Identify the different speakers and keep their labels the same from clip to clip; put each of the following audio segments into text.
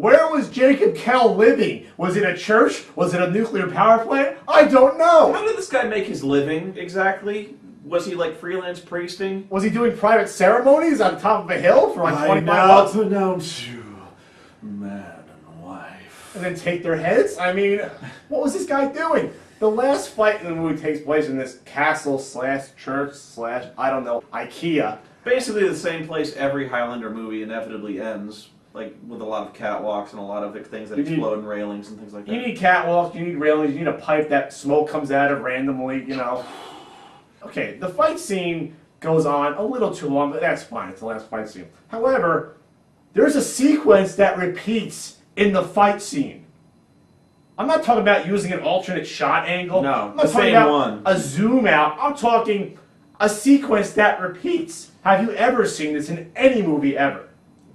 Speaker 1: Where was Jacob Kell living? Was it a church? Was it a nuclear power plant? I don't know.
Speaker 2: How did this guy make his living exactly? Was he like freelance priesting?
Speaker 1: Was he doing private ceremonies on top of a hill for like 25 bucks?
Speaker 2: I pronounce you man and wife.
Speaker 1: And then take their heads? I mean, what was this guy doing? The last fight in the movie takes place in this castle slash church slash, I don't know, IKEA.
Speaker 2: Basically the same place every Highlander movie inevitably ends. Like, with a lot of catwalks and a lot of things that explode and railings and things like that.
Speaker 1: You need catwalks, you need railings, you need a pipe that smoke comes out of randomly, you know. Okay, the fight scene goes on a little too long, but that's fine. It's the last fight scene. However, there's a sequence that repeats in the fight scene. I'm not talking about using an alternate shot angle.
Speaker 2: No,
Speaker 1: I'm not talking about a zoom out. I'm talking a sequence that repeats. Have you ever seen this in any movie ever?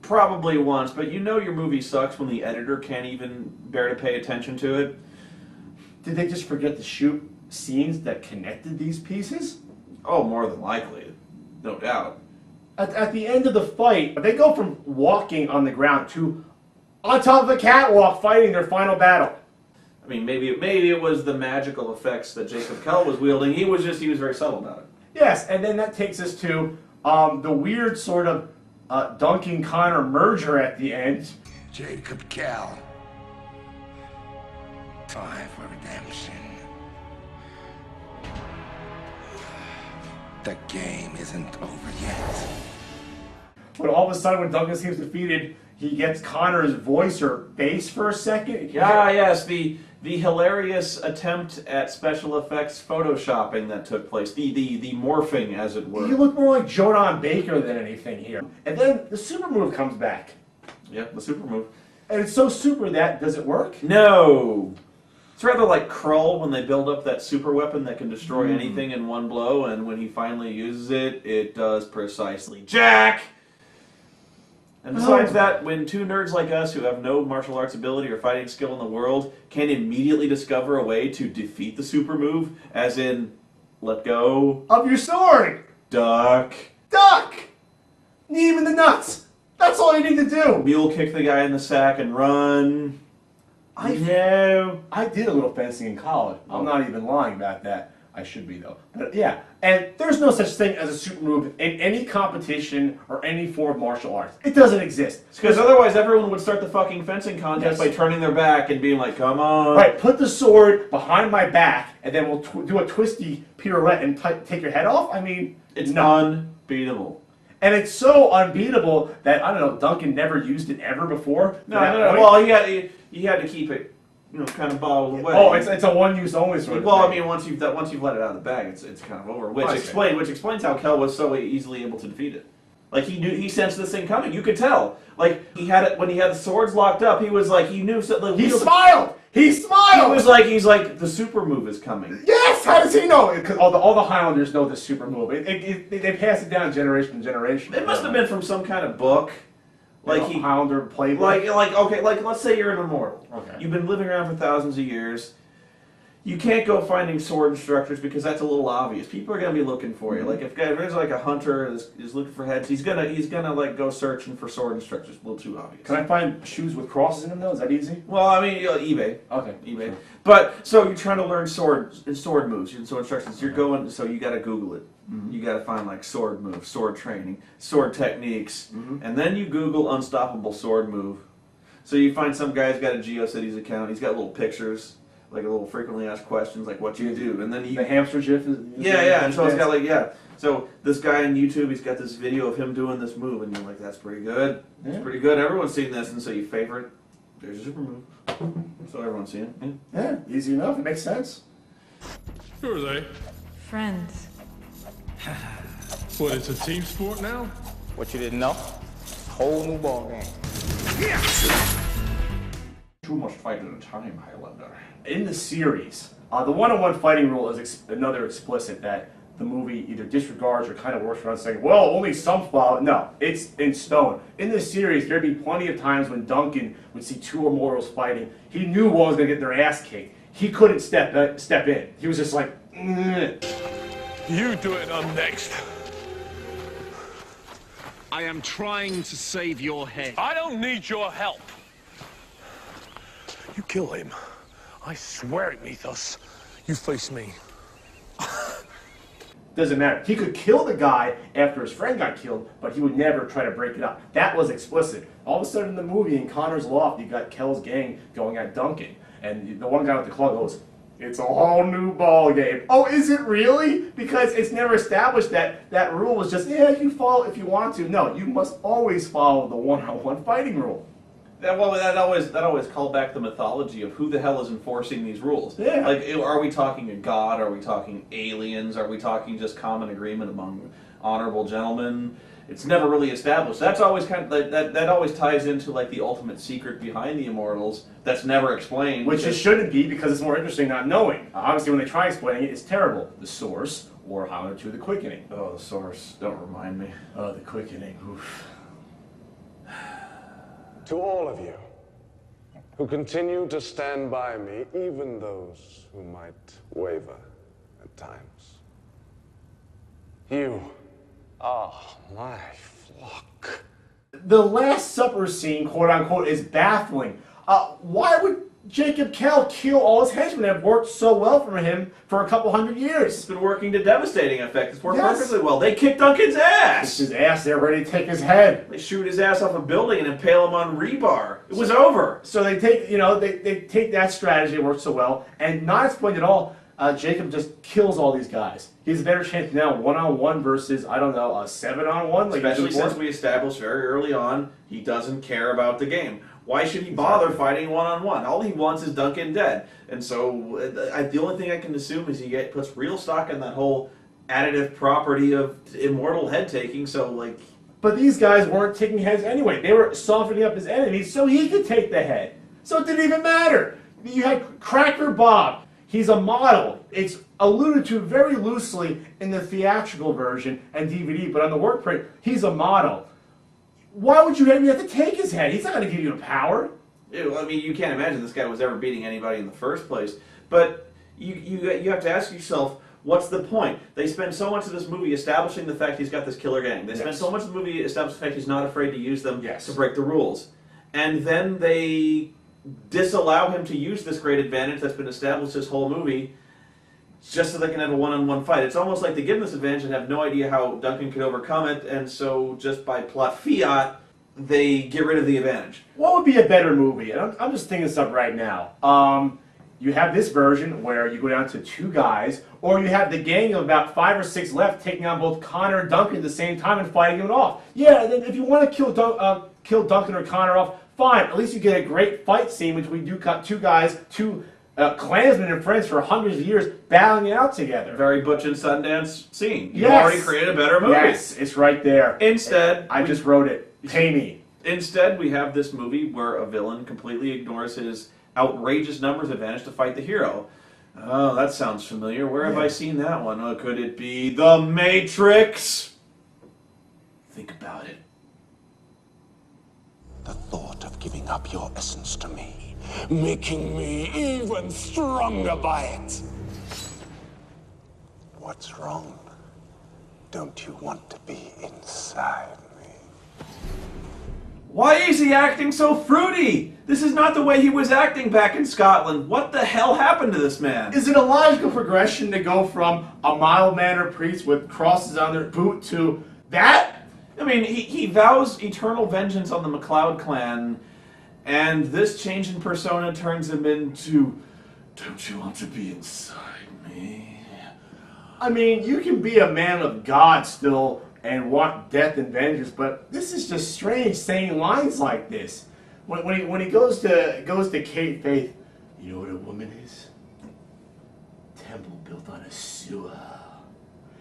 Speaker 2: Probably once, but you know your movie sucks when the editor can't even bear to pay attention to it.
Speaker 1: Did they just forget to shoot scenes that connected these pieces?
Speaker 2: Oh, more than likely. No doubt.
Speaker 1: At the end of the fight, they go from walking on the ground to on top of a catwalk fighting their final battle.
Speaker 2: I mean, maybe it was the magical effects that Jacob Kell was wielding. He was very subtle about it.
Speaker 1: Yes, and then that takes us to the weird sort of Duncan Connor merger at the end.
Speaker 3: Jacob Kell. Time for redemption. The game isn't over yet.
Speaker 1: But all of a sudden, when Duncan seems defeated, he gets Connor's voice or bass for a second.
Speaker 2: Yes, the hilarious attempt at special effects photoshopping that took place, the morphing, as it were.
Speaker 1: You look more like Jodan Baker than anything here. And then the super move comes back.
Speaker 2: Yep, the super move.
Speaker 1: And it's so super that, does it work?
Speaker 2: No! It's rather like Krull when they build up that super weapon that can destroy anything in one blow, and when he finally uses it, it does precisely Jack! And besides that, when two nerds like us who have no martial arts ability or fighting skill in the world can immediately discover a way to defeat the super move, as in, let go,
Speaker 1: of your sword!
Speaker 2: Duck!
Speaker 1: Duck! Knee him in the nuts! That's all you need to do!
Speaker 2: Mule kick the guy in the sack and run.
Speaker 1: I did a little fencing in college. I'm not even lying about that. I should be, though. But yeah, and there's no such thing as a super move in any competition or any form of martial arts. It doesn't exist.
Speaker 2: Because otherwise everyone would start the fucking fencing contest by turning their back and being like, come on.
Speaker 1: Right, put the sword behind my back, and then we'll do a twisty pirouette and take your head off? I mean,
Speaker 2: it's unbeatable.
Speaker 1: And it's so unbeatable that, I don't know, Duncan never used it ever before.
Speaker 2: No. Well, he had to keep it, kind of bottled away.
Speaker 1: Oh, it's a one-use only sort of
Speaker 2: thing.
Speaker 1: I
Speaker 2: mean, once you've let it out of the bag, it's kind of over. Which explains how Kell was so easily able to defeat it. Like he sensed this thing coming. You could tell. Like he had it when he had the swords locked up. He was like he knew.
Speaker 1: He smiled. He smiled.
Speaker 2: He's like the super move is coming.
Speaker 1: Yes. How does he know? Because all the Highlanders know the super move. They pass it down generation to generation.
Speaker 2: It must have been from some kind of book. Like
Speaker 1: Highlander playbook.
Speaker 2: Like let's say you're an immortal.
Speaker 1: Okay.
Speaker 2: You've been living around for thousands of years. You can't go finding sword instructors because that's a little obvious. People are gonna be looking for you. Like if there's like a hunter is looking for heads, he's gonna like go searching for sword instructors. A little too obvious.
Speaker 1: Can I find shoes with crosses in them though? Is that easy?
Speaker 2: Well, I mean, eBay.
Speaker 1: Okay.
Speaker 2: eBay. Sure. But so you're trying to learn sword moves and sword instructions. You're going, so you got to Google it. You got to find like sword moves, sword training, sword techniques, and then you Google unstoppable sword move. So you find some guy's got a GeoCities account. He's got little pictures. Like a little frequently asked questions, like what you do, and then
Speaker 1: the hamster gif is
Speaker 2: and so it's got So this guy on YouTube, he's got this video of him doing this move, and you're like, that's pretty good. It's pretty good. Everyone's seen this, and so you favorite. There's a super move. So everyone's seen it.
Speaker 1: Yeah, easy enough. It makes sense.
Speaker 4: Who are they?
Speaker 5: Friends.
Speaker 4: What? It's a team sport now?
Speaker 6: What you didn't know? Whole new ball game.
Speaker 2: Too much fight at a time, Highlander.
Speaker 1: In the series, the one-on-one fighting rule is another explicit that the movie either disregards or kind of works around saying, well, only some follow. No, it's in stone. In this series, there'd be plenty of times when Duncan would see two immortals fighting. He knew one was going to get their ass kicked. He couldn't step in. He was just like,
Speaker 4: You do it, I'm next.
Speaker 7: I am trying to save your head.
Speaker 4: I don't need your help. You kill him. I swear it, Mythos. You face me.
Speaker 1: Doesn't matter. He could kill the guy after his friend got killed, but he would never try to break it up. That was explicit. All of a sudden in the movie, in Connor's loft, you got Kel's gang going at Duncan. And the one guy with the claw goes, "It's a whole new ball game." Oh, is it really? Because it's never established that that rule was just, yeah, you follow if you want to. No, you must always follow the one-on-one fighting rule.
Speaker 2: That always called back the mythology of who the hell is enforcing these rules.
Speaker 1: Yeah.
Speaker 2: Like, are we talking a god? Are we talking aliens? Are we talking just common agreement among honorable gentlemen? It's never really established. That's always kind of that always ties into like the ultimate secret behind the Immortals that's never explained.
Speaker 1: Which it shouldn't be, because it's more interesting not knowing. Obviously, when they try explaining it, it's terrible. The Source, or Highlander 2, The Quickening.
Speaker 2: Oh, the Source. Don't remind me.
Speaker 1: Oh, The Quickening. Oof.
Speaker 5: To all of you who continue to stand by me, even those who might waver at times. You are my flock.
Speaker 1: The Last Supper scene, quote unquote, is baffling. Why would Jacob Kell kill all his henchmen that have worked so well for him for a couple hundred years?
Speaker 2: It's been working to devastating effect. It's worked
Speaker 1: Yes.
Speaker 2: perfectly well. They kick Duncan's ass!
Speaker 1: It's his ass, they're ready to take his head.
Speaker 2: They shoot his ass off a building and impale him on rebar. It was over.
Speaker 1: So they take, they take that strategy that worked so well, and not explained at all, Jacob just kills all these guys. He has a better chance now one-on-one versus, I don't know, a 7-on-1? Like
Speaker 2: Especially since we established very early on, he doesn't care about the game. Why should he bother fighting one-on-one? All he wants is Duncan dead. And so the only thing I can assume is he puts real stock in that whole additive property of immortal head-taking, so like...
Speaker 1: But these guys weren't taking heads anyway. They were softening up his enemies so he could take the head. So it didn't even matter. You had Cracker Bob. He's a model. It's alluded to very loosely in the theatrical version and DVD, but on the work print, he's a model. Why would you have to take his head? He's not going to give you the power.
Speaker 2: I mean, you can't imagine this guy was ever beating anybody in the first place. But you have to ask yourself, what's the point? They spend so much of this movie establishing the fact he's got this killer gang. They spend so much of the movie establishing the fact he's not afraid to use them to break the rules. And then they disallow him to use this great advantage that's been established this whole movie just so they can have a one-on-one fight. It's almost like they give him this advantage and have no idea how Duncan could overcome it, and so just by plot fiat, they get rid of the advantage.
Speaker 1: What would be a better movie? And I'm just thinking this up right now. You have this version where you go down to 2 guys, or you have the gang of about 5 or 6 left taking on both Connor and Duncan at the same time and fighting them off. Yeah, and then if you want to kill Duncan or Connor off, fine. At least you get a great fight scene between 2 guys, 2 Klansmen and friends for hundreds of years battling it out together.
Speaker 2: Very Butch and Sundance scene. You
Speaker 1: Yes.
Speaker 2: already created a better movie.
Speaker 1: Yes, it's right there.
Speaker 2: Instead,
Speaker 1: I just wrote it. Pay me.
Speaker 2: Instead, we have this movie where a villain completely ignores his outrageous numbers advantage to fight the hero. Oh, that sounds familiar. Where have I seen that one? Oh, could it be The Matrix? Think about it.
Speaker 3: The thought of giving up your essence to me, making me even stronger by it. What's wrong? Don't you want to be inside me?
Speaker 2: Why is he acting so fruity? This is not the way he was acting back in Scotland. What the hell happened to this man?
Speaker 1: Is it a logical progression to go from a mild-mannered priest with crosses on their boot to that?
Speaker 2: I mean, he vows eternal vengeance on the MacLeod clan, and this change in persona turns him into, don't you want to be inside me?
Speaker 1: I mean, you can be a man of God still and want death and vengeance, but this is just strange saying lines like this. When he goes to Kate Faith, you know what a woman is? Temple built on a sewer.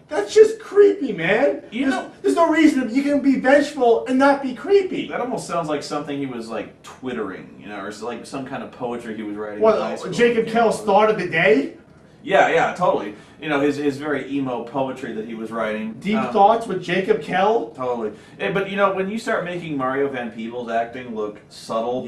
Speaker 1: That's just creepy, man. There's no reason you can be vengeful and not be creepy.
Speaker 2: That almost sounds like something he was like twittering, or like some kind of poetry he was writing. in high
Speaker 1: What,
Speaker 2: school.
Speaker 1: Jacob Kell's thought of the day?
Speaker 2: Yeah, totally. His very emo poetry that he was writing.
Speaker 1: Deep thoughts with Jacob Kell?
Speaker 2: Totally. But when you start making Mario Van Peebles acting look subtle,